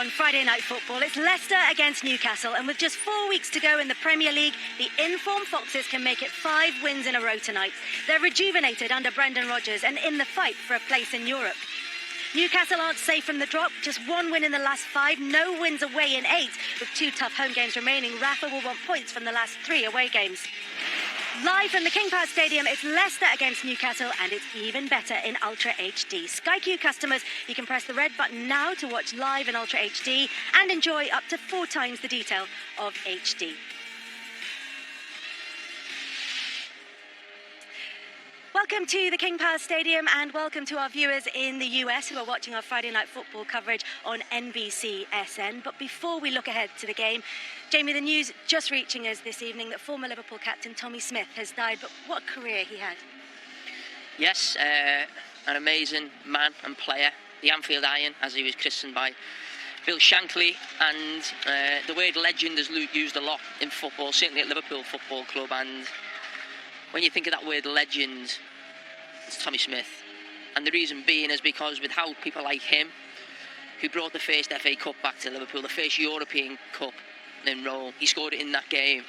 on Friday Night Football. It's Leicester against Newcastle, and with just 4 weeks to go in the Premier League, the informed Foxes can make it 5 wins in a row tonight. They're rejuvenated under Brendan Rodgers and in the fight for a place in Europe. Newcastle aren't safe from the drop. Just 1 win in the last 5, no wins away in 8. With 2 tough home games remaining, Rafa will want points from the last 3 away games. Live from the King Power Stadium, it's Leicester against Newcastle, and it's even better in Ultra HD. Sky Q customers, you can press the red button now to watch live in Ultra HD and enjoy up to 4 times the detail of HD. Welcome to the King Power Stadium, and welcome to our viewers in the US who are watching our Friday Night Football coverage on NBCSN. But before we look ahead to the game, Jamie, the news just reaching us this evening that former Liverpool captain Tommy Smith has died, but what a career he had. Yes, an amazing man and player, the Anfield Iron, as he was christened by Bill Shankly, and the word legend is used a lot in football, certainly at Liverpool Football Club, and when you think of that word legend, it's Tommy Smith. And the reason being is because with how people like him, who brought the first FA Cup back to Liverpool, the first European Cup in Rome, he scored it in that game.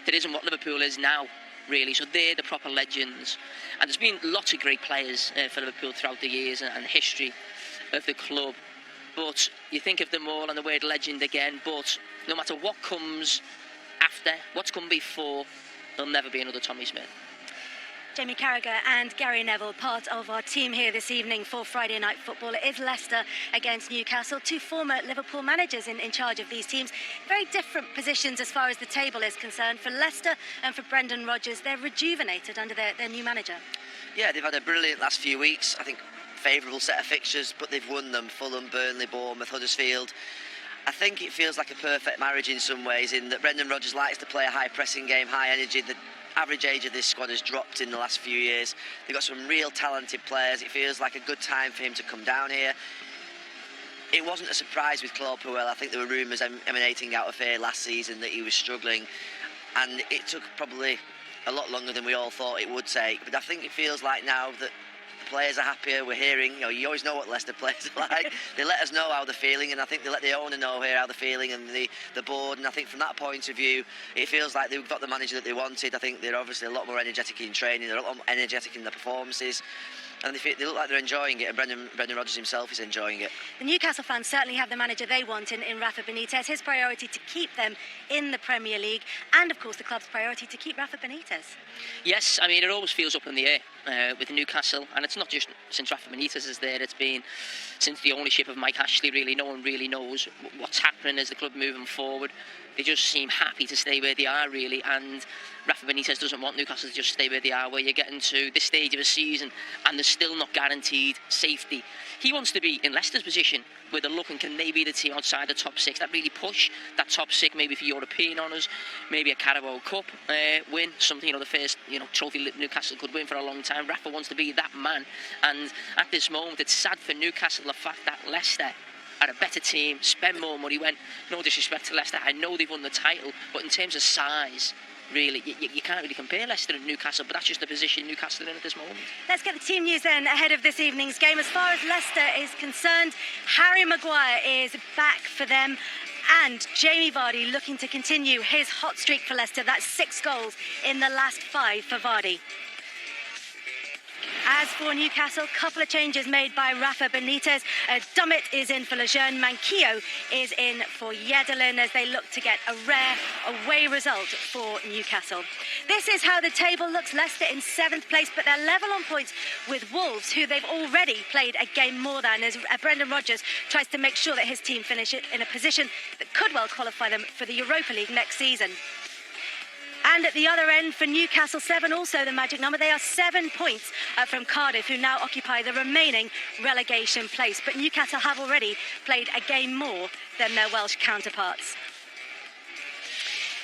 That isn't what Liverpool is now, really. So they're the proper legends. And there's been lots of great players for Liverpool throughout the years and the history of the club. But you think of them all and the word legend again, but no matter what comes after, what's come before, there'll never be another Tommy Smith. Jamie Carragher and Gary Neville, part of our team here this evening for Friday Night Football. It is Leicester against Newcastle, 2 former Liverpool managers in charge of these teams. Very different positions as far as the table is concerned. For Leicester and for Brendan Rodgers, they're rejuvenated under their new manager. Yeah, they've had a brilliant last few weeks. I think favourable set of fixtures, but they've won them. Fulham, Burnley, Bournemouth, Huddersfield. I think it feels like a perfect marriage in some ways, in that Brendan Rodgers likes to play a high pressing game, high energy. The average age of this squad has dropped in the last few years. They've got some real talented players. It feels like a good time for him to come down here. It wasn't a surprise with Claude Puel. I think there were rumours emanating out of here last season that he was struggling, and it took probably a lot longer than we all thought it would take. But I think it feels like now that players are happier. We're hearing, you always know what Leicester players are like. They let us know how they're feeling, and I think they let the owner know here how they're feeling, and the board. And I think from that point of view, it feels like they've got the manager that they wanted. I think they're obviously a lot more energetic in training. They're a lot more energetic in their performances. And they look like they're enjoying it, and Brendan Rodgers himself is enjoying it. The Newcastle fans certainly have the manager they want in Rafa Benitez. His priority to keep them in the Premier League, and of course the club's priority to keep Rafa Benitez. Yes, I mean, it always feels up in the air with Newcastle, and it's not just since Rafa Benitez is there, it's been since the ownership of Mike Ashley, really. No one really knows what's happening as the club moving forward. They just seem happy to stay where they are, really, and Rafa Benitez doesn't want Newcastle to just stay where they are, where you're getting to this stage of a season and there's still not guaranteed safety. He wants to be in Leicester's position, where they're looking, can they be the team outside the top 6 that really push that top 6, maybe for European honours, maybe a Carabao Cup win, something, the first trophy Newcastle could win for a long time. Rafa wants to be that man, and at this moment it's sad for Newcastle, the fact that Leicester are a better team, spend more money. When, no disrespect to Leicester, I know they've won the title, but in terms of size, really, you can't really compare Leicester and Newcastle, but that's just the position Newcastle are in at this moment. Let's get the team news then ahead of this evening's game. As far as Leicester is concerned, Harry Maguire is back for them, and Jamie Vardy looking to continue his hot streak for Leicester. That's 6 goals in the last 5 for Vardy. As for Newcastle, couple of changes made by Rafa Benitez. Dummett is in for Lejeune. Manquillo is in for Yedlin as they look to get a rare away result for Newcastle. This is how the table looks. Leicester in 7th place, but they're level on points with Wolves, who they've already played a game more than, as Brendan Rodgers tries to make sure that his team finish it in a position that could well qualify them for the Europa League next season. And at the other end, for Newcastle, 7 also the magic number. They are 7 points from Cardiff, who now occupy the remaining relegation place. But Newcastle have already played a game more than their Welsh counterparts.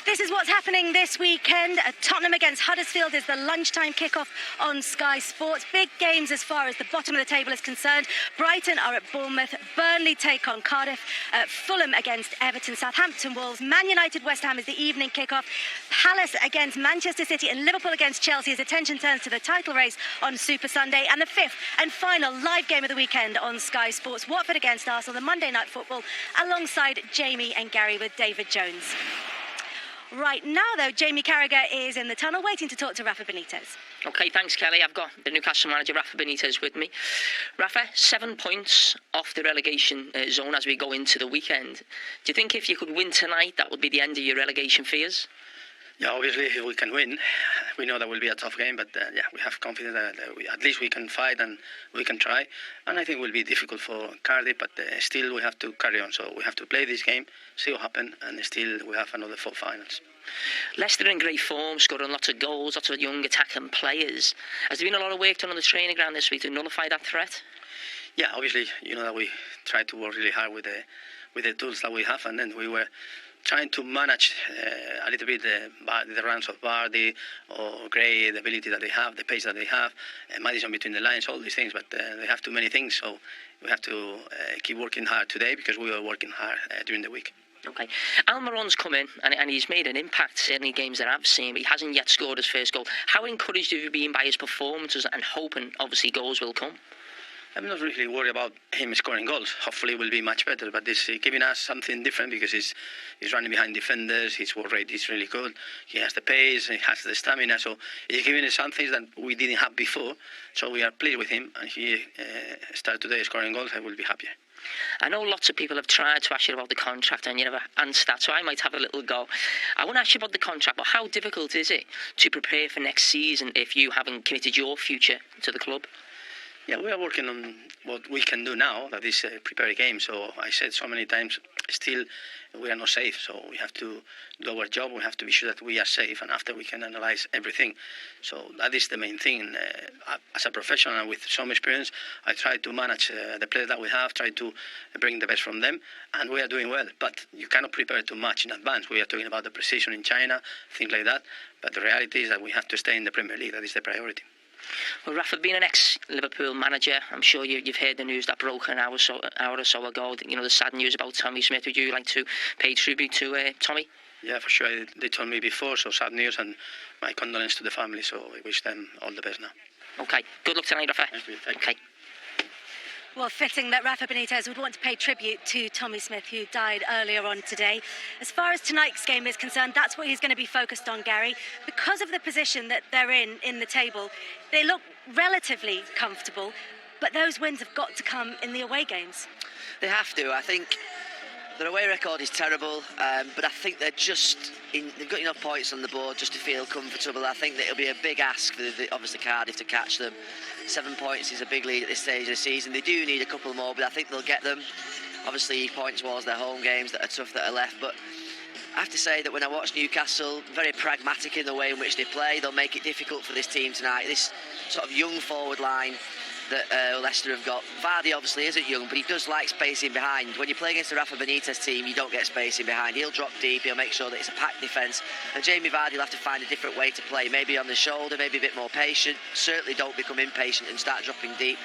This is what's happening this weekend. Tottenham against Huddersfield is the lunchtime kickoff on Sky Sports. Big games as far as the bottom of the table is concerned. Brighton are at Bournemouth. Burnley take on Cardiff. Fulham against Everton. Southampton Wolves. Man United West Ham is the evening kickoff. Palace against Manchester City and Liverpool against Chelsea as attention turns to the title race on Super Sunday. And the fifth and final live game of the weekend on Sky Sports. Watford against Arsenal, the Monday Night Football, alongside Jamie and Gary with David Jones. Right now, though, Jamie Carragher is in the tunnel waiting to talk to Rafa Benitez. OK, thanks, Kelly. I've got the Newcastle manager, Rafa Benitez, with me. Rafa, 7 points off the relegation zone as we go into the weekend. Do you think if you could win tonight, that would be the end of your relegation fears? Yeah, obviously, if we can win, we know that will be a tough game, but we have confidence that at least we can fight and we can try. And I think it will be difficult for Cardiff, but still we have to carry on. So we have to play this game, see what happens, and still we have another 4 finals. Leicester in great form, scoring lots of goals, lots of young attacking players. Has there been a lot of work done on the training ground this week to nullify that threat? Yeah, obviously, you know that we try to work really hard with the tools that we have, and then we were trying to manage a little bit the runs of Vardy or Gray, the ability that they have, the pace that they have, Maddison between the lines, all these things, but they have too many things, so we have to keep working hard today because we were working hard during the week. OK. Almiron's come in and he's made an impact, certainly games that I've seen, but he hasn't yet scored his first goal. How encouraged have you been by his performances and hoping, obviously, goals will come? I'm not really worried about him scoring goals. Hopefully, it will be much better. But this giving us something different because he's running behind defenders. His work rate is really good. He has the pace. He has the stamina. So he's giving us something that we didn't have before. So we are pleased with him. And if he starts today scoring goals, I will be happier. I know lots of people have tried to ask you about the contract and you never answered that, so I might have a little go. I want to ask you about the contract, but how difficult is it to prepare for next season if you haven't committed your future to the club? Yeah, we are working on what we can do now, that is prepare a game. So I said so many times, still we are not safe. So we have to do our job. We have to be sure that we are safe, and after we can analyze everything. So that is the main thing. As a professional and with some experience, I try to manage the players that we have, try to bring the best from them, and we are doing well. But you cannot prepare too much in advance. We are talking about the precision in China, things like that. But the reality is that we have to stay in the Premier League. That is the priority. Well, Rafa, being an ex-Liverpool manager, I'm sure you've heard the news that broke an hour or so ago. You know, the sad news about Tommy Smith. Would you like to pay tribute to Tommy? Yeah, for sure. They told me before, so sad news, and my condolences to the family. So I wish them all the best now. OK. Good luck tonight, Rafa. Thank you. OK. Well, fitting that Rafa Benitez would want to pay tribute to Tommy Smith, who died earlier on today. As far as tonight's game is concerned, that's what he's going to be focused on, Gary. Because of the position that they're in the table, they look relatively comfortable, but those wins have got to come in the away games. They have to. I think their away record is terrible, but I think they're they've got enough points on the board just to feel comfortable. I think that it'll be a big ask for obviously Cardiff to catch them. 7 points is a big lead at this stage of the season. They do need a couple more, but I think they'll get them. Obviously, points towards their home games that are tough that are left, but I have to say that when I watch Newcastle, very pragmatic in the way in which they play. They'll make it difficult for this team tonight. This sort of young forward line that Leicester have got. Vardy obviously isn't young, but he does like spacing behind. When you play against the Rafa Benitez team, you don't get spacing behind. He'll drop deep, he'll make sure that it's a packed defence, and Jamie Vardy will have to find a different way to play, maybe on the shoulder, maybe a bit more patient. Certainly don't become impatient and start dropping deep.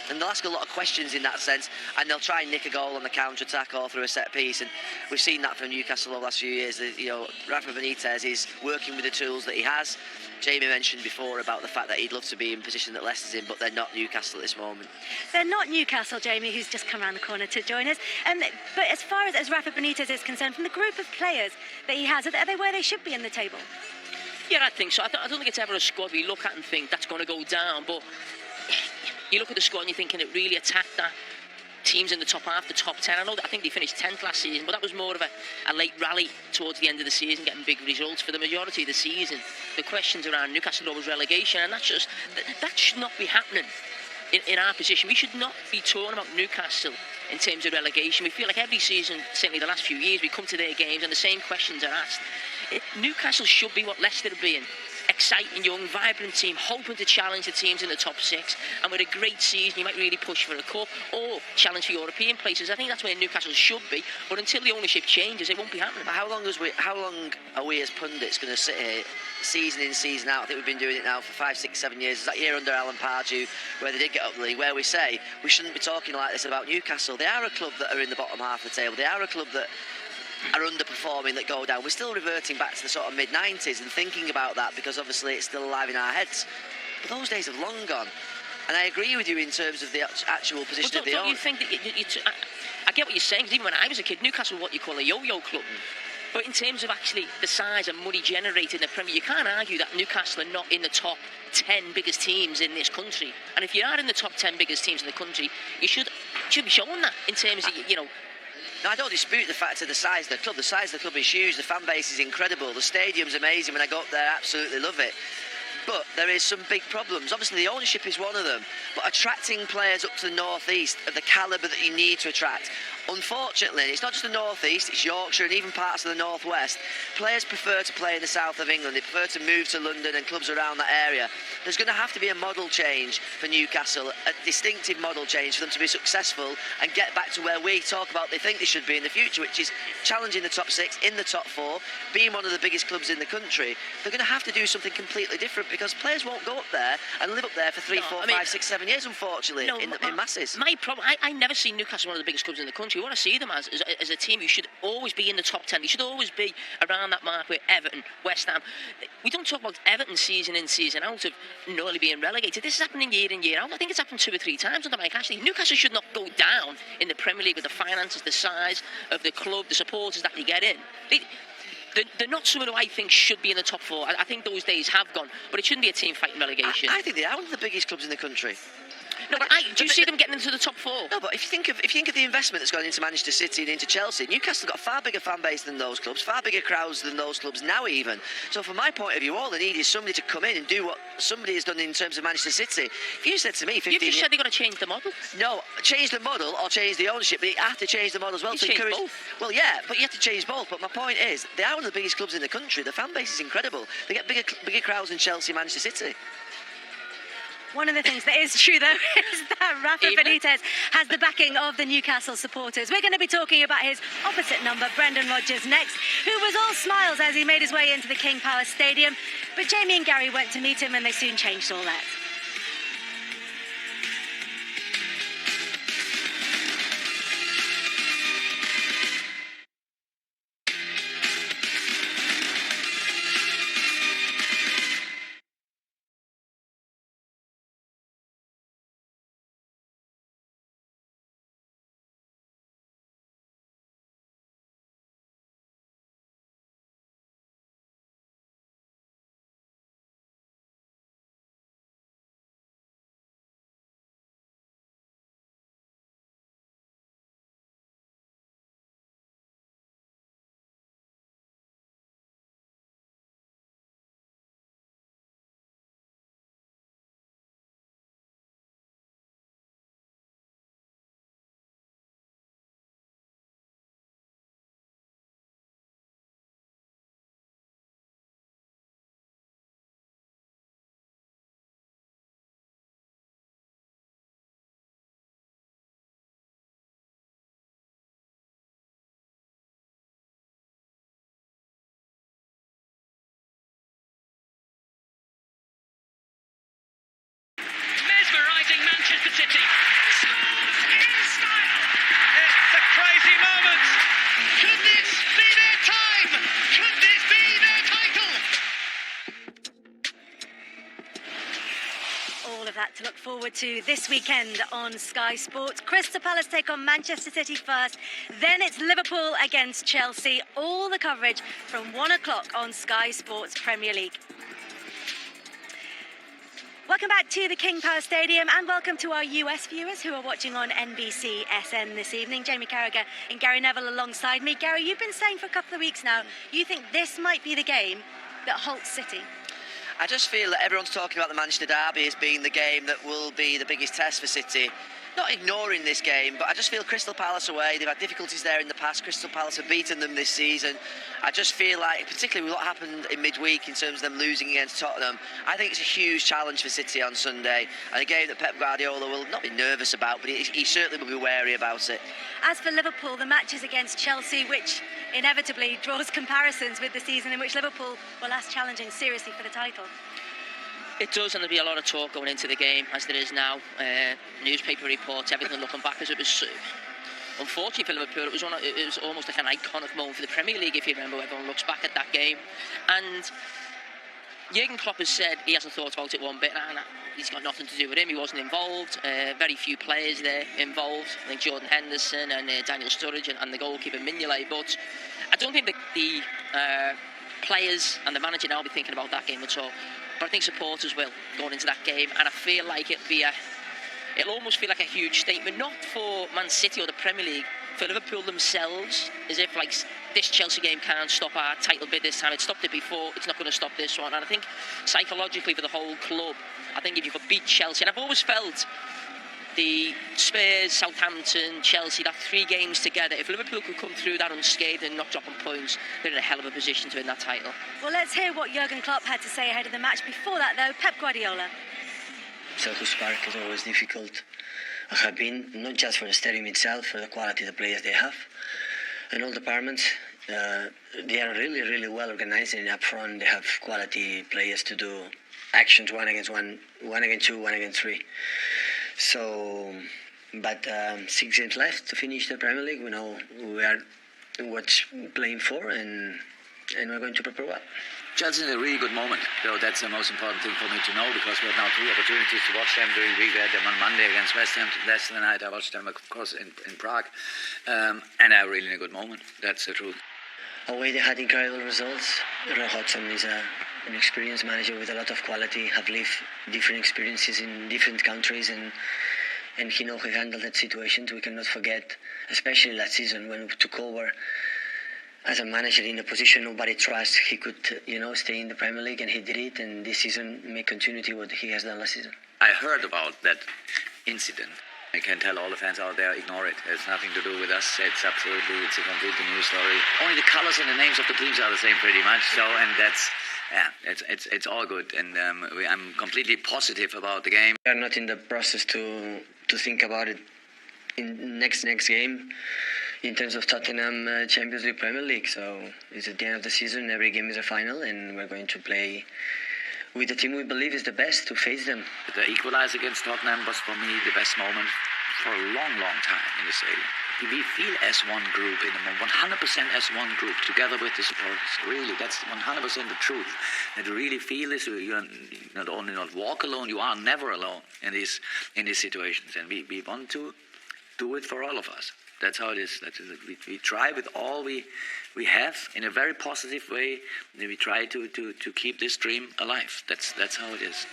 And they'll ask a lot of questions in that sense, and they'll try and nick a goal on the counter-attack or through a set piece, and we've seen that from Newcastle over the last few years. You know, Rafa Benitez is working with the tools that he has. Jamie mentioned before about the fact that he'd love to be in position that Leicester's in, but they're not Newcastle at this moment. They're not Newcastle, Jamie, who's just come around the corner to join us. But as far as Rafa Benitez is concerned, from the group of players that he has, are they where they should be in the table? Yeah, I think so. I don't think it's ever a squad we look at and think that's going to go down, but you look at the squad and you're thinking it really attacked that. Teams in the top half, the top 10. I think they finished 10th last season, but that was more of a late rally towards the end of the season, getting big results. For the majority of the season, the questions around Newcastle was relegation, and that should not be happening in our position. We should not be talking about Newcastle in terms of relegation. We feel like every season, certainly the last few years, we come to their games and the same questions are asked. Newcastle should be what Leicester are being exciting, young, vibrant team, hoping to challenge the teams in the top 6, and with a great season you might really push for a cup or challenge for European places. I think that's where Newcastle should be, but until the ownership changes it won't be happening. But how long are we as pundits going to sit here season in, season out? I think we've been doing it now for 5, 6, 7 years. It's that year under Alan Pardew where they did get up the league, where we say we shouldn't be talking like this about Newcastle. They are a club that are in the bottom half of the table. They are a club that are underperforming, that go down. We're still reverting back to the sort of mid-90s and thinking about that because obviously it's still alive in our heads. But those days have long gone. And I agree with you in terms of the actual position of the don't you think that I get what you're saying, because even when I was a kid, Newcastle were what you call a yo-yo club. But in terms of actually the size and money generated in the Premier, you can't argue that Newcastle are not in the top 10 biggest teams in this country. And if you are in the top 10 biggest teams in the country, you should be showing that in terms of, No, I don't dispute the fact of the size of the club. The size of the club is huge. The fan base is incredible. The stadium's amazing. When I go up there, I absolutely love it. But there is some big problems. Obviously, the ownership is one of them. But attracting players up to the North East of the calibre that you need to attract. Unfortunately, it's not just the North East, it's Yorkshire and even parts of the North West. Players prefer to play in the south of England. They prefer to move to London and clubs around that area. There's going to have to be a model change for Newcastle, a distinctive model change for them to be successful and get back to where we talk about they think they should be in the future, which is challenging the top 6, in the top 4, being one of the biggest clubs in the country. They're going to have to do something completely different because players won't go up there and live up there for 3, 4, 5, 6, 7 years, unfortunately, in masses. My problem, I never see Newcastle one of the biggest clubs in the country. What I see them as a team who should always be in the top 10. They should always be around that mark with Everton, West Ham. We don't talk about Everton season in, season out of nearly being relegated. This is happening year in, year out. I think it's happened 2 or 3 times under Mike Ashley. Newcastle should not go down in the Premier League with the finances, the size of the club, the supporters that they get in. They're not someone who I think should be in the top 4. I think those days have gone, but it shouldn't be a team fighting relegation. I think they are one of the biggest clubs in the country. No, but do you see them getting into the top 4? No, but if you think of the investment that's gone into Manchester City and into Chelsea, Newcastle got a far bigger fan base than those clubs, far bigger crowds than those clubs now even. So from my point of view, all they need is somebody to come in and do what somebody has done in terms of Manchester City. If you said to me 15 You've just said they've got to change the model. No, change the model or change the ownership, but you have to change the model as well. You change both. Well, yeah, but you have to change both. But my point is, they are one of the biggest clubs in the country. The fan base is incredible. They get bigger crowds than Chelsea, Manchester City. One of the things that is true, though, is that Rafa Benitez has the backing of the Newcastle supporters. We're going to be talking about his opposite number, Brendan Rodgers, next, who was all smiles as he made his way into the King Power Stadium. But Jamie and Gary went to meet him and they soon changed all that. Manchester City scores in style. It's a crazy moment. Could this be their time? Could this be their title? All of that to look forward to this weekend on Sky Sports. Crystal Palace take on Manchester City first. Then it's Liverpool against Chelsea. All the coverage from 1 o'clock on Sky Sports Premier League. Welcome back to the King Power Stadium and welcome to our US viewers who are watching on NBC SN this evening. Jamie Carragher and Gary Neville alongside me. Gary, you've been saying for a couple of weeks now, you think this might be the game that halts City. I just feel that everyone's talking about the Manchester Derby as being the game that will be the biggest test for City. not ignoring this game, but I just feel Crystal Palace away. They've had difficulties there in the past. Crystal Palace have beaten them this season. I just feel like, particularly with what happened in midweek in terms of them losing against Tottenham, I think it's a huge challenge for City on Sunday, and a game that Pep Guardiola will not be nervous about, but he certainly will be wary about it. As for Liverpool, the match is against Chelsea, which inevitably draws comparisons with the season in which Liverpool were last challenging seriously for the title. It does, and there'll be a lot of talk going into the game, as there is now. Newspaper reports, everything looking back, as it was unfortunately for Liverpool. It was almost like an iconic moment for the Premier League, if you remember. Everyone looks back at that game, and Jurgen Klopp has said he hasn't thought about it one bit, and he's got nothing to do with him. He wasn't involved. Very few players there involved. I think Jordan Henderson and Daniel Sturridge and the goalkeeper Mignolet. But I don't think the players and the manager now will be thinking about that game at all. But I think supporters will, going into that game, and I feel like it'll almost feel like a huge statement, not for Man City or the Premier League, for Liverpool themselves, as if like this Chelsea game can't stop our title bid this time. It stopped it before, it's not going to stop this one. And I think psychologically for the whole club, I think if you could beat Chelsea, and I've always felt the Spurs, Southampton, Chelsea, that 3 games together, if Liverpool could come through that unscathed and not dropping points, they're in a hell of a position to win that title. Well, let's hear what Jurgen Klopp had to say ahead of the match. Before that, though, Pep Guardiola. Selhurst Park is always difficult. I have been, not just for the stadium itself, for the quality of the players they have. In all departments, they are really, really well organized, and up front they have quality players to do actions 1 against 1, 1 against 2, 1 against 3. So, but 6 games left to finish the Premier League. We know we are what's playing for, and we're going to prepare well. Chelsea's in a really good moment, though that's the most important thing for me to know, because we have now 2 opportunities to watch them during the week. We had them on Monday against West Ham. Yesterday night I watched them, of course, in Prague, and they're really in a good moment. That's the truth. Away they had incredible results. Roy Hodgson is an experienced manager with a lot of quality, have lived different experiences in different countries, and he knows he handled that situation. We cannot forget, especially last season when we took over as a manager in a position nobody trusts, he could, stay in the Premier League, and he did it, and this season may continuity what he has done last season. I heard about that incident. I can tell all the fans out there, ignore it. It's nothing to do with us. It's a completely new story. Only the colours and the names of the teams are the same pretty much. So, and that's, it's all good. And I'm completely positive about the game. We are not in the process to think about it in next game in terms of Tottenham Champions League Premier League. So it's at the end of the season. Every game is a final, and we're going to play with the team we believe is the best to face them. The equaliser against Tottenham was for me the best moment for a long, long time in the stadium. We feel as one group in the moment, 100% as one group, together with the supporters. Really, that's 100% the truth. And to really feel this, you're not only not walk alone, you are never alone in these situations. And we want to do it for all of us. That's how it is. We try with all we have in a very positive way. We try to keep this dream alive. That's how it is.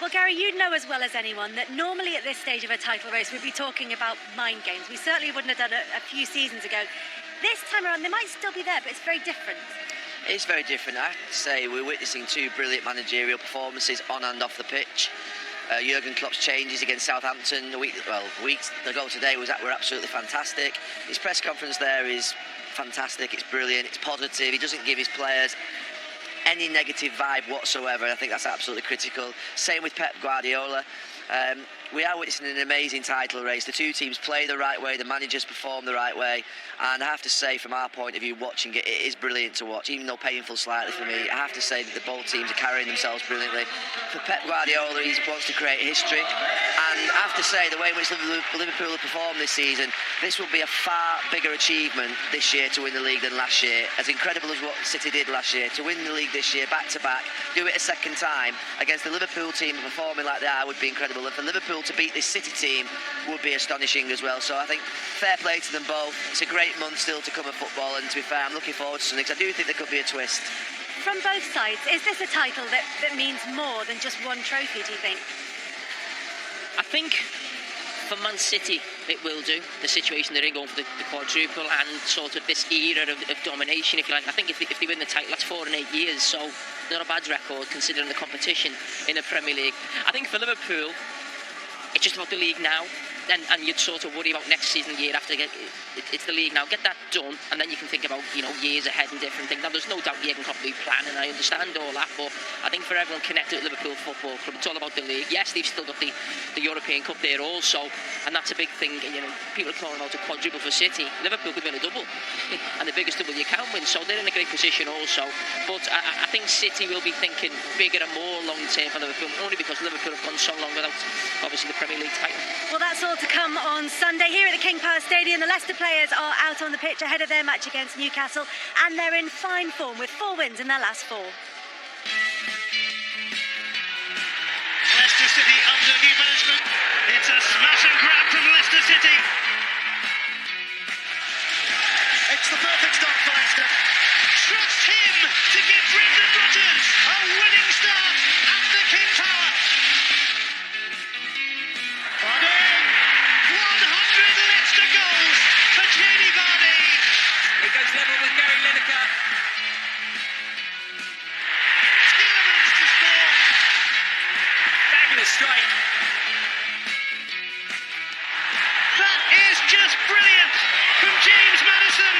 Well, Gary, you know as well as anyone that normally at this stage of a title race we'd be talking about mind games. We certainly wouldn't have done it a few seasons ago. This time around, they might still be there, but it's very different. It's very different. I have to say, we're witnessing 2 brilliant managerial performances on and off the pitch. Jurgen Klopp's changes against Southampton weeks ago today were absolutely fantastic. His press conference there is fantastic. It's brilliant. It's positive. He doesn't give his players any negative vibe whatsoever. I think that's absolutely critical. Same with Pep Guardiola. We are witnessing an amazing title race. The 2 teams play the right way, the managers perform the right way, and I have to say, from our point of view, watching it, it is brilliant to watch, even though painful slightly for me. I have to say that both teams are carrying themselves brilliantly. For Pep Guardiola, he wants to create history, and I have to say, the way in which Liverpool have performed this season, this will be a far bigger achievement this year to win the league than last year. As incredible as what City did last year, to win the league this year back-to-back, do it a second time against the Liverpool team performing like they are would be incredible, and for Liverpool to beat this City team would be astonishing as well. So I think fair play to them both. It's a great month still to come of football, and to be fair, I'm looking forward to something, because I do think there could be a twist. From both sides, is this a title that means more than just one trophy, do you think? I think for Man City it will do, the situation they're in, going for the quadruple and sort of this era of domination, if you like. I think if they win the title, that's 4 in 8 years, so not a bad record considering the competition in the Premier League. I think for Liverpool, it's just about the league now. And you'd sort of worry about next season, year after. It's the league now. Get that done, and then you can think about years ahead and different things. Now, there's no doubt Jurgen Klopp will be planning. I understand all that, but I think for everyone connected with Liverpool Football Club, it's all about the league. Yes, they've still got the European Cup there also, and that's a big thing. People are talking about a quadruple for City. Liverpool could win a double, and the biggest double you can win. So they're in a great position also. But I think City will be thinking bigger and more long term for Liverpool, only because Liverpool have gone so long without obviously the Premier League title. Well, that's all to come on Sunday here at the King Power Stadium. The Leicester players are out on the pitch ahead of their match against Newcastle, and they're in fine form with 4 wins in their last 4. Leicester City under new management. It's a smash and grab from Leicester City. It's the perfect start for Leicester. Trust him to give Brendan Rodgers a winning start at the King Power. Vardy, 100 Leicester goals for Jamie Vardy. He goes level with Gary Lineker. Tielemans to score. Fabulous strike. That is just brilliant from James Maddison.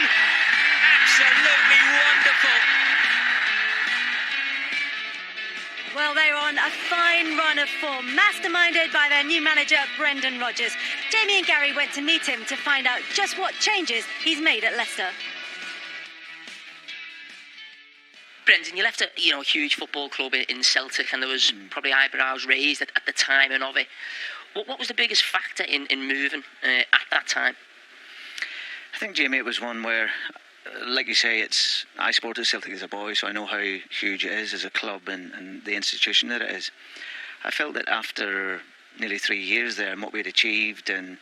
Absolutely wonderful. Well, they're on a fine run of form, masterminded by their new manager, Brendan Rodgers. Jamie and Gary went to meet him to find out just what changes he's made at Leicester. Brendan, you left a huge football club in Celtic, and there was probably eyebrows raised at the timing of it. What was the biggest factor in moving at that time? I think, Jamie, it was one where, like you say, I supported Celtic as a boy, so I know how huge it is as a club and the institution that it is. I felt that after nearly 3 years there and what we had achieved, and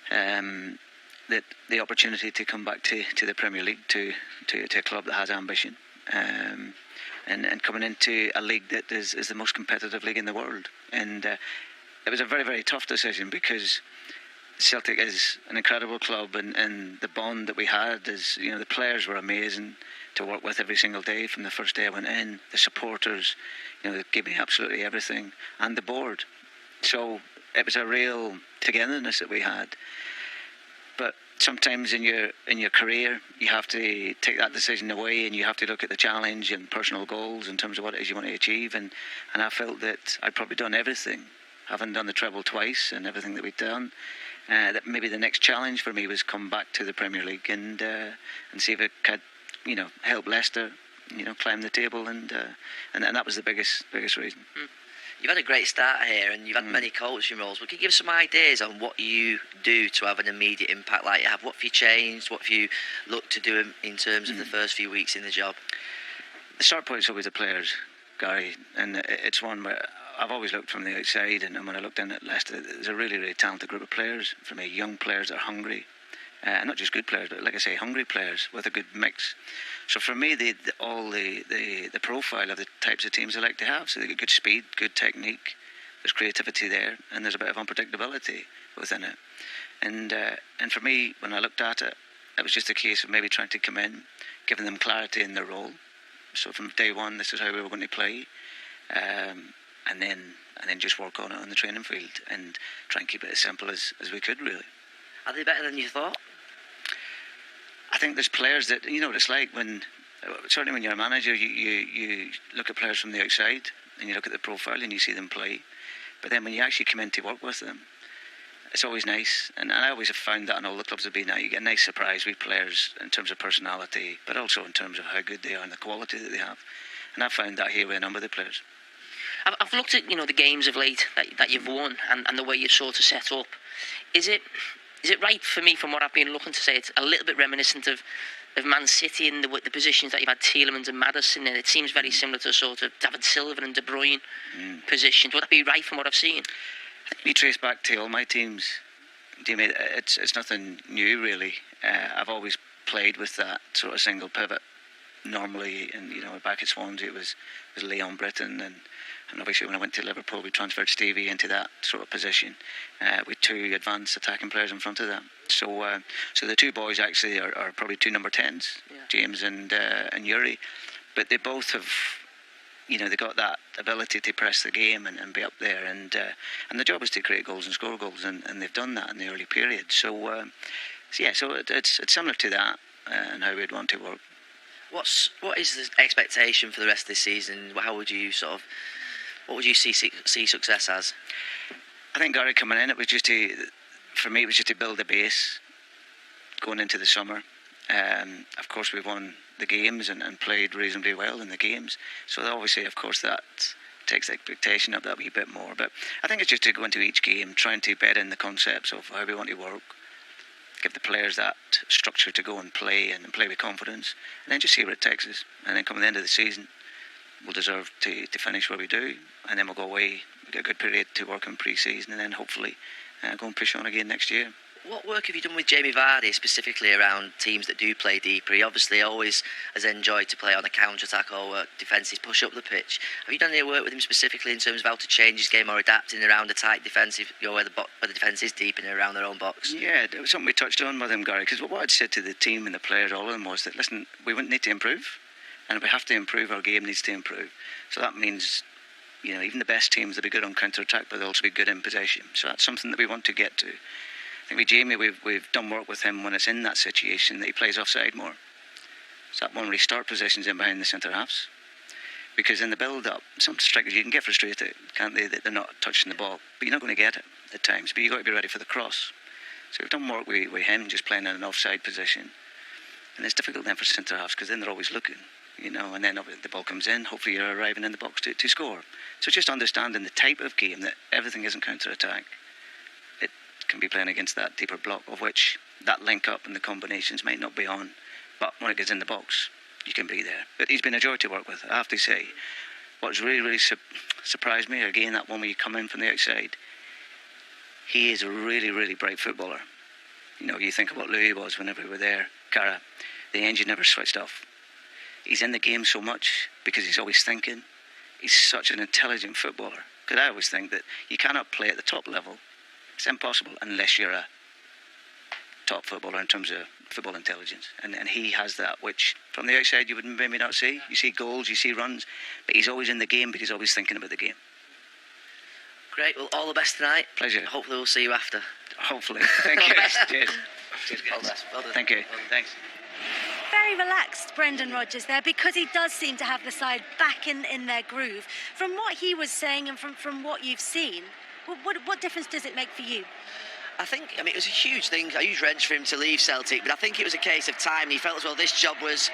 that the opportunity to come back to the Premier League, to a club that has ambition, and coming into a league that is the most competitive league in the world. And it was a very, very tough decision, because Celtic is an incredible club, and the bond that we had is, the players were amazing to work with every single day from the first day I went in. The supporters, they gave me absolutely everything, and the board. So it was a real togetherness that we had. But sometimes in your career, you have to take that decision away, and you have to look at the challenge and personal goals in terms of what it is you want to achieve. And I felt that I'd probably done everything, having done the treble twice and everything that we'd done. That maybe the next challenge for me was come back to the Premier League and see if it could, help Leicester, climb the table, and that was the biggest reason. You've had a great start here, and you've had many coaching roles. But can you give us some ideas on what you do to have an immediate impact like you have? What have you changed? What have you looked to do in terms of the first few weeks in the job? The start point is always the players, Gary, and it's one where I've always looked from the outside, and when I looked in at Leicester, there's a really, really talented group of players. For me, young players that are hungry, not just good players, but like I say, hungry players with a good mix. So for me, the profile of the types of teams I like to have. So they get good speed, good technique, there's creativity there, and there's a bit of unpredictability within it. And for me, when I looked at it, it was just a case of maybe trying to come in, giving them clarity in their role. So from day one, this is how we were going to play. And then just work on it on the training field and try and keep it as simple as we could, really. Are they better than you thought? I think there's players that, what it's like certainly when you're a manager, you look at players from the outside and you look at the profile and you see them play. But then when you actually come in to work with them, it's always nice. And I always have found that in all the clubs I've been at, you get a nice surprise with players in terms of personality, but also in terms of how good they are and the quality that they have. And I've found that here with a number of the players. I've looked at the games of late that you've won and the way you've sort of set up. Is it right for me, from what I've been looking to say, it's a little bit reminiscent of Man City in the positions that you've had Tielemans and Maddison in? It seems very similar to sort of David Silva and De Bruyne positions. Would that be right from what I've seen? I think we trace back to all my teams, Jamie. It's nothing new, really. I've always played with that sort of single pivot. Normally, and back at Swansea, it was Leon Britton, and obviously when I went to Liverpool, we transferred Stevie into that sort of position with two advanced attacking players in front of them. So the two boys actually are probably two number 10s, James and Yuri, but they both have they got that ability to press the game and be up there, and the job is to create goals and score goals, and they've done that in the early period. So it's similar to that and how we'd want to work. What is the expectation for the rest of this season? How would you what would you see success as? I think Gary coming in, it was just to build a base going into the summer. Of course, we've won the games and played reasonably well in the games. So obviously, of course, that takes the expectation up that wee bit more. But I think it's just to go into each game, trying to bed in the concepts of how we want to work, give the players that structure to go and play with confidence, and then just see where it takes us. And then coming the end of the season, we'll deserve to finish where we do, and then we'll go away, we'll get a good period to work in pre-season, and then hopefully go and push on again next year. What work have you done with Jamie Vardy specifically around teams that do play deeper? He obviously always has enjoyed to play on a counter-attack or work defences, push up the pitch. Have you done any work with him specifically in terms of how to change his game or adapting around a tight defensive, where the defence is deep and around their own box? Yeah, it was something we touched on with him, Gary, because what I'd said to the team and the players, all of them, was that, listen, we need to improve, and if we have to improve, our game needs to improve. So that means, even the best teams will be good on counter-attack, but they'll also be good in possession. So that's something that we want to get to. I think with Jamie, we've done work with him when it's in that situation that he plays offside more. So that won't restart positions in behind the centre halves. Because in the build-up, some strikers, you can get frustrated, can't they, that they're not touching the ball. But you're not going to get it at times. But you've got to be ready for the cross. So we've done work with him, just playing in an offside position. And it's difficult then for centre halves, because then they're always looking, and then the ball comes in, hopefully you're arriving in the box to score. So just understanding the type of game, that everything isn't counter-attack. It can be playing against that deeper block, of which that link-up and the combinations might not be on. But when it gets in the box, you can be there. But he's been a joy to work with, I have to say. What's really, really surprised me, again, that one where you come in from the outside, he is a really, really bright footballer. You think of what Louis was whenever we were there, Cara, the engine never switched off. He's in the game so much because he's always thinking. He's such an intelligent footballer. Because I always think that you cannot play at the top level. It's impossible unless you're a top footballer in terms of football intelligence. And he has that, which from the outside you would maybe not see. You see goals, you see runs, but he's always in the game because he's always thinking about the game. Great, well, all the best tonight. Pleasure. Hopefully we'll see you after. Hopefully. Thank you. Cheers. Cheers, guys. All the best. Well done. Thank you. Thanks. Very relaxed, Brendan Rodgers there, because he does seem to have the side back in their groove. From what he was saying and from what you've seen, what difference does it make for you? I think, it was a huge thing, a huge wrench for him to leave Celtic, but I think it was a case of time. He felt as well this job was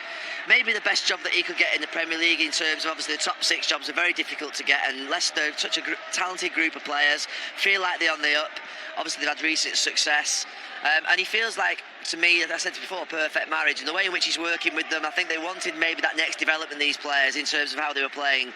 maybe the best job that he could get in the Premier League, in terms of obviously the top 6 jobs are very difficult to get, and Leicester, such a talented group of players, feel like they're on the up. Obviously they've had recent success, and he feels like, to me, as I said before, a perfect marriage. And the way in which he's working with them, I think they wanted maybe that next development in these players in terms of how they were playing.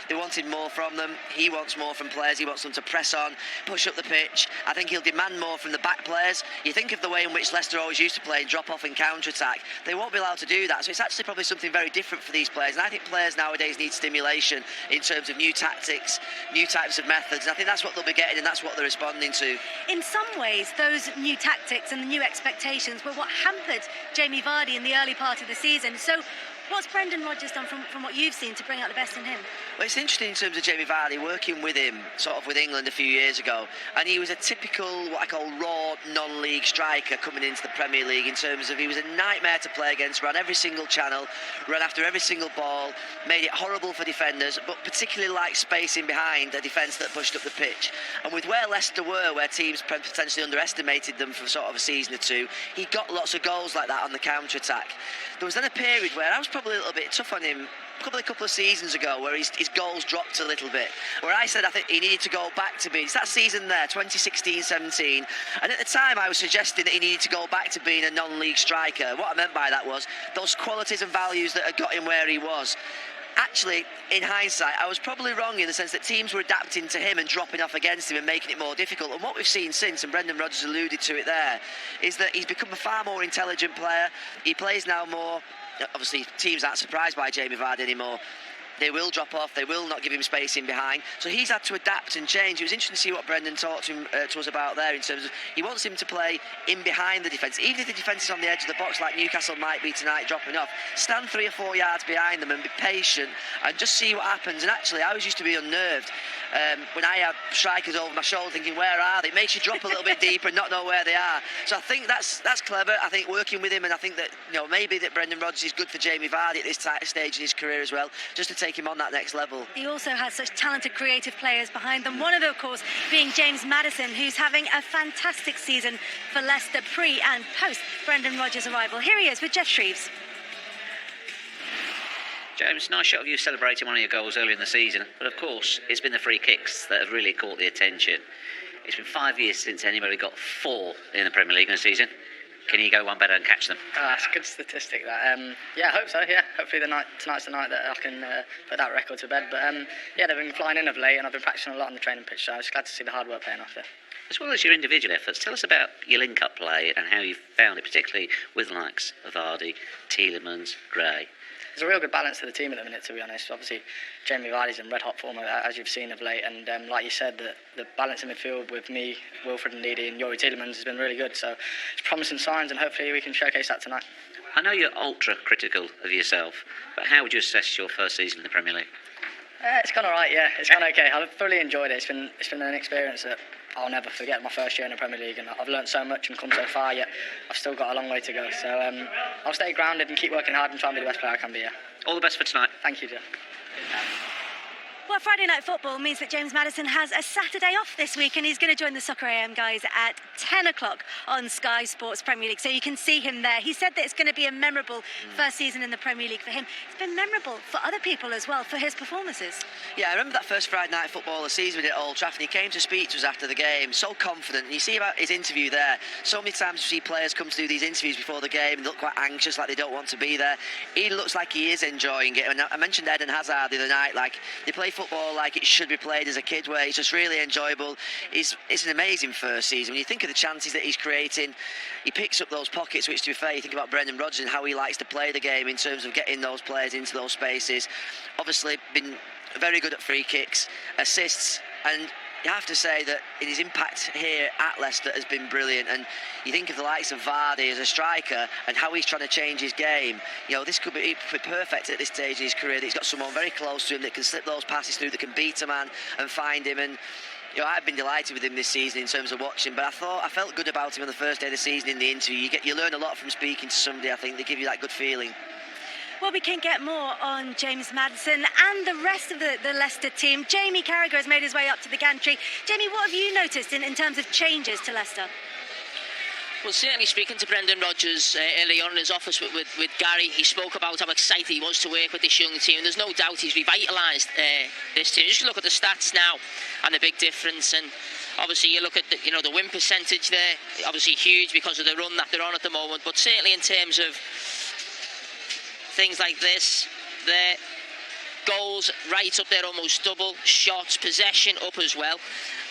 They wanted more from them. He wants more from players. He wants them to press on, push up the pitch. I think he'll demand more from the back players. You think of the way in which Leicester always used to play, drop off and counter-attack. They won't be allowed to do that. So it's actually probably something very different for these players. And I think players nowadays need stimulation in terms of new tactics, new types of methods. And I think that's what they'll be getting, and that's what they're responding to. In some ways, those new tactics and the new expectations were what hampered Jamie Vardy in the early part of the season. So what's Brendan Rodgers done from what you've seen to bring out the best in him? Well, it's interesting in terms of Jamie Vardy, working with him sort of with England a few years ago, and he was a typical, what I call raw non-league striker coming into the Premier League, in terms of he was a nightmare to play against, ran every single channel, ran after every single ball, made it horrible for defenders, but particularly liked spacing behind a defence that pushed up the pitch. And with where Leicester were, where teams potentially underestimated them for sort of a season or two, he got lots of goals like that on the counter-attack. There was then a period where I was probably a little bit tough on him, probably a couple of seasons ago, where his goals dropped a little bit, where I said I think he needed to go back to being, it's that season there, 2016-17, and at the time I was suggesting that he needed to go back to being a non-league striker. What I meant by that was those qualities and values that had got him where he was. Actually, in hindsight, I was probably wrong in the sense that teams were adapting to him and dropping off against him and making it more difficult. And what we've seen since, and Brendan Rodgers alluded to it there, is that he's become a far more intelligent player. He plays now more. Obviously, teams aren't surprised by Jamie Vardy anymore. they will drop off, they will not give him space in behind. So he's had to adapt and change. It was interesting to see what Brendan talked to us about there in terms of he wants him to play in behind the defence. Even if the defence is on the edge of the box like Newcastle might be tonight dropping off, stand 3 or 4 yards behind them and be patient and just see what happens. And actually, I was used to be unnerved when I had strikers over my shoulder thinking, where are they? It makes you drop a little bit deeper and not know where they are. So I think that's clever. I think working with him, and I think that maybe that Brendan Rodgers is good for Jamie Vardy at this stage in his career as well, just to take him on that next level. He also has such talented creative players behind them. One of them, of course, being James Maddison, who's having a fantastic season for Leicester pre and post Brendan Rodgers' arrival. Here he is with Jeff Shreves. James, nice shot of you celebrating one of your goals early in the season, but of course it's been the free kicks that have really caught the attention. It's been 5 years since anybody got 4 in the Premier League in a season. Can you go one better and catch them? That's a good statistic, that. Yeah, I hope so, yeah. Hopefully tonight's the night that I can put that record to bed. But yeah, they've been flying in of late and I've been practicing a lot on the training pitch, so I was glad to see the hard work paying off there. As well as your individual efforts, tell us about your link-up play and how you found it, particularly with the likes of Vardy, Tielemans, Gray. There's a real good balance to the team at the minute, to be honest. Obviously, Jamie Vardy's in red-hot form, as you've seen of late, and like you said, the balance in midfield with me, Wilfred Ndidi and Youri Tielemans has been really good, so it's promising signs, and hopefully we can showcase that tonight. I know you're ultra-critical of yourself, but how would you assess your first season in the Premier League? It's gone all right, yeah. It's gone okay. I've fully enjoyed it. It's been an experience that I'll never forget. My first year in the Premier League, and I've learned so much and come so far, yet I've still got a long way to go. So I'll stay grounded and keep working hard and try and be the best player I can be. Yeah. All the best for tonight. Thank you, Jeff. Well, Friday Night Football means that James Maddison has a Saturday off this week, and he's going to join the Soccer AM guys at 10 o'clock on Sky Sports Premier League. So you can see him there. He said that it's going to be a memorable first season in the Premier League for him. It's been memorable for other people as well, for his performances. Yeah, I remember that first Friday Night Football the season at Old Trafford. He came to speak to us after the game, so confident. And you see about his interview there, so many times you see players come to do these interviews before the game and look quite anxious, like they don't want to be there. He looks like he is enjoying it. And I mentioned Eden Hazard the other night, like they play football like it should be played as a kid, where it's just really enjoyable. It's an amazing first season. When you think of the chances that he's creating, he picks up those pockets, which, to be fair, you think about Brendan Rodgers and how he likes to play the game in terms of getting those players into those spaces. Obviously been very good at free kicks, assists, and you have to say that his impact here at Leicester has been brilliant. And you think of the likes of Vardy as a striker and how he's trying to change his game. This could be perfect at this stage in his career, that he's got someone very close to him that can slip those passes through, that can beat a man and find him. And I've been delighted with him this season in terms of watching, but I felt good about him on the first day of the season in the interview. You learn a lot from speaking to somebody. I think they give you that good feeling. Well, we can get more on James Maddison and the rest of the Leicester team. Jamie Carragher has made his way up to the gantry. Jamie, what have you noticed in terms of changes to Leicester? Well, certainly speaking to Brendan Rodgers early on in his office with Gary, he spoke about how excited he was to work with this young team. And there's no doubt he's revitalised this team. Just look at the stats now and the big difference. And obviously you look at the win percentage there, obviously huge because of the run that they're on at the moment. But certainly in terms of things like this, their goals right up there, almost double, shots, possession up as well.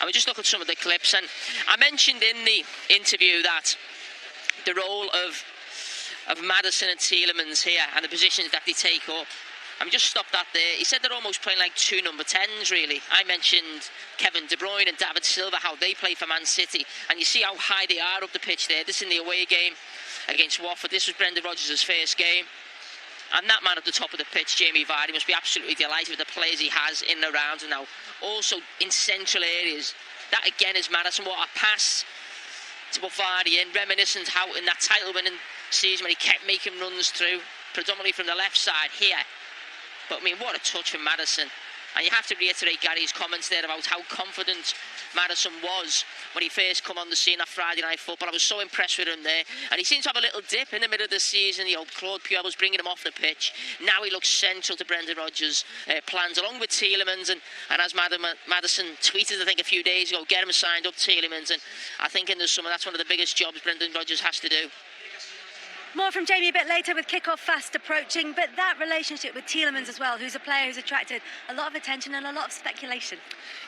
And we just look at some of the clips, and I mentioned in the interview that the role of Maddison and Tielemans here and the positions that they take up, I mean, just stop that there. He said they're almost playing like 2 number 10s, really. I mentioned Kevin De Bruyne and David Silva, how they play for Man City, and you see how high they are up the pitch there. This is in the away game against Watford. This was Brendan Rodgers' first game. And that man at the top of the pitch, Jamie Vardy, must be absolutely delighted with the players he has in and around. And now also in central areas. That again is Maddison. What a pass to put Vardy in, reminiscent how in that title-winning season when he kept making runs through, predominantly from the left side here. But I mean, what a touch from Maddison. And you have to reiterate Gary's comments there about how confident Maddison was when he first come on the scene that Friday Night Football. I was so impressed with him there. And he seemed to have a little dip in the middle of the season. Claude Puel was bringing him off the pitch. Now he looks central to Brendan Rodgers' plans, along with Tielemans. And as Maddison tweeted, I think, a few days ago, get him signed up, Tielemans. And I think in the summer, that's one of the biggest jobs Brendan Rodgers has to do. More from Jamie a bit later with kick-off fast approaching, but that relationship with Tielemans as well, who's a player who's attracted a lot of attention and a lot of speculation.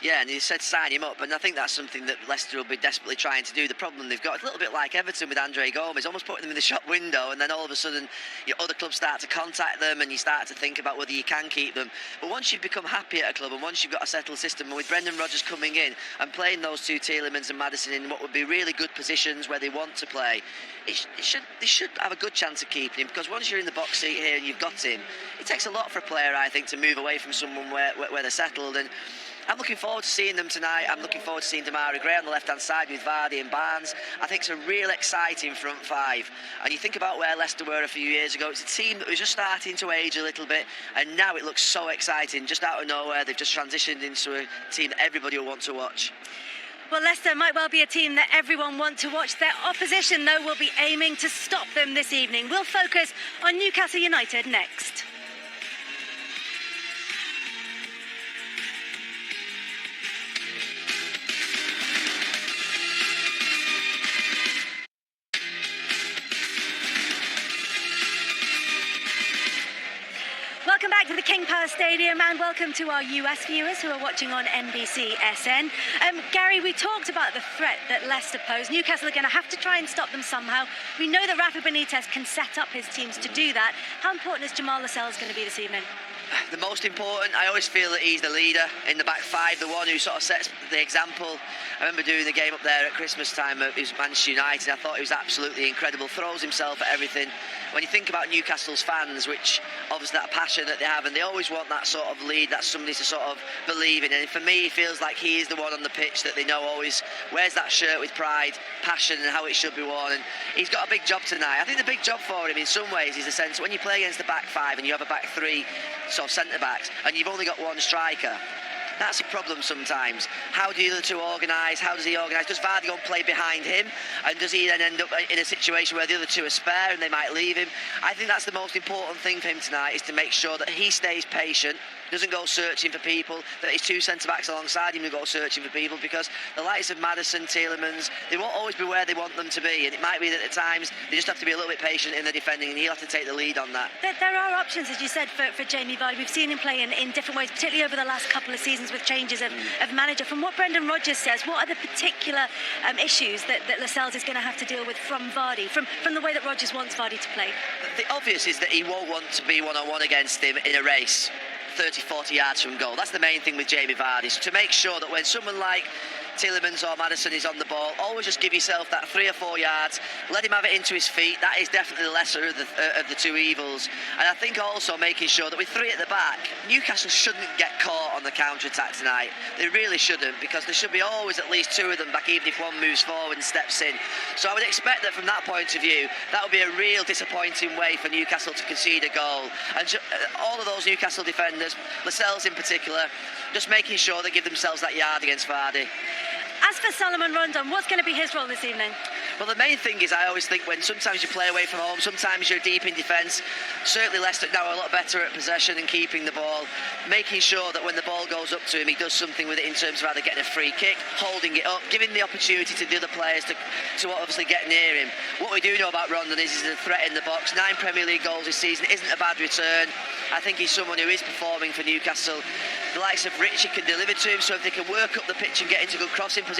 Yeah, and he said sign him up, and I think that's something that Leicester will be desperately trying to do. The problem they've got is a little bit like Everton with Andre Gomes, almost putting them in the shop window, and then all of a sudden other clubs start to contact them and you start to think about whether you can keep them. But once you've become happy at a club and once you've got a settled system, and with Brendan Rodgers coming in and playing those two Tielemans and Maddison in what would be really good positions where they want to play, they should have a good chance of keeping him, because once you're in the box seat here and you've got him, it takes a lot for a player, I think, to move away from someone where they're settled. And I'm looking forward to seeing them tonight. I'm looking forward to seeing Demarai Gray on the left-hand side with Vardy and Barnes. I think it's a real exciting front five. And you think about where Leicester were a few years ago, it's a team that was just starting to age a little bit, and now it looks so exciting. Just out of nowhere, they've just transitioned into a team that everybody will want to watch. Well, Leicester might well be a team that everyone wants to watch. Their opposition, though, will be aiming to stop them this evening. We'll focus on Newcastle United next. Welcome back to the King Power Stadium, and welcome to our US viewers who are watching on NBCSN. Gary, we talked about the threat that Leicester pose. Newcastle are going to have to try and stop them somehow. We know that Rafa Benitez can set up his teams to do that. How important is Jamal Lascelles going to be this evening? The most important, I always feel that he's the leader in the back five, the one who sort of sets the example. I remember doing the game up there at Christmas time at Manchester United. I thought he was absolutely incredible, throws himself at everything. When you think about Newcastle's fans, which obviously that passion that they have, and they always want that sort of lead, that somebody to sort of believe in. And for me, it feels like he is the one on the pitch that they know always wears that shirt with pride, passion, and how it should be worn. And he's got a big job tonight. I think the big job for him in some ways is the sense when you play against the back five and you have a back three sort of centre-backs and you've only got one striker, that's a problem sometimes. How do the other two organise? How does he organise? Does Vardy go and play behind him? And does he then end up in a situation where the other two are spare and they might leave him? I think that's the most important thing for him tonight, is to make sure that he stays patient, doesn't go searching for people, that his two centre-backs alongside him will go searching for people, because the likes of Maddison, Tielemans, they won't always be where they want them to be, and it might be that at times they just have to be a little bit patient in the defending, and he'll have to take the lead on that. There are options, as you said, for Jamie Vardy. We've seen him play in different ways, particularly over the last couple of seasons with changes of manager. From what Brendan Rodgers says, what are the particular issues that Lascelles is going to have to deal with from Vardy, from the way that Rodgers wants Vardy to play? The obvious is that he won't want to be one-on-one against him in a race 30-40 yards from goal. That's the main thing with Jamie Vardy, is to make sure that when someone like Tielemans or Maddison is on the ball, always just give yourself that 3 or 4 yards, let him have it into his feet. That is definitely the lesser of the two evils. And I think also making sure that with 3 at the back, Newcastle shouldn't get caught on the counter-attack tonight. They really shouldn't, because there should be always at least 2 of them back, even if one moves forward and steps in. So I would expect that from that point of view, that would be a real disappointing way for Newcastle to concede a goal. And all of those Newcastle defenders, Lascelles in particular, just making sure they give themselves that yard against Vardy. As for Salomon Rondon, what's going to be his role this evening? Well, the main thing is, I always think when sometimes you play away from home, sometimes you're deep in defence. Certainly Leicester now are a lot better at possession and keeping the ball, making sure that when the ball goes up to him, he does something with it in terms of either getting a free kick, holding it up, giving the opportunity to the other players to obviously get near him. What we do know about Rondon is he's a threat in the box. 9 Premier League goals this season isn't a bad return. I think he's someone who is performing for Newcastle. The likes of Richie can deliver to him, so if they can work up the pitch and get into good crossing position,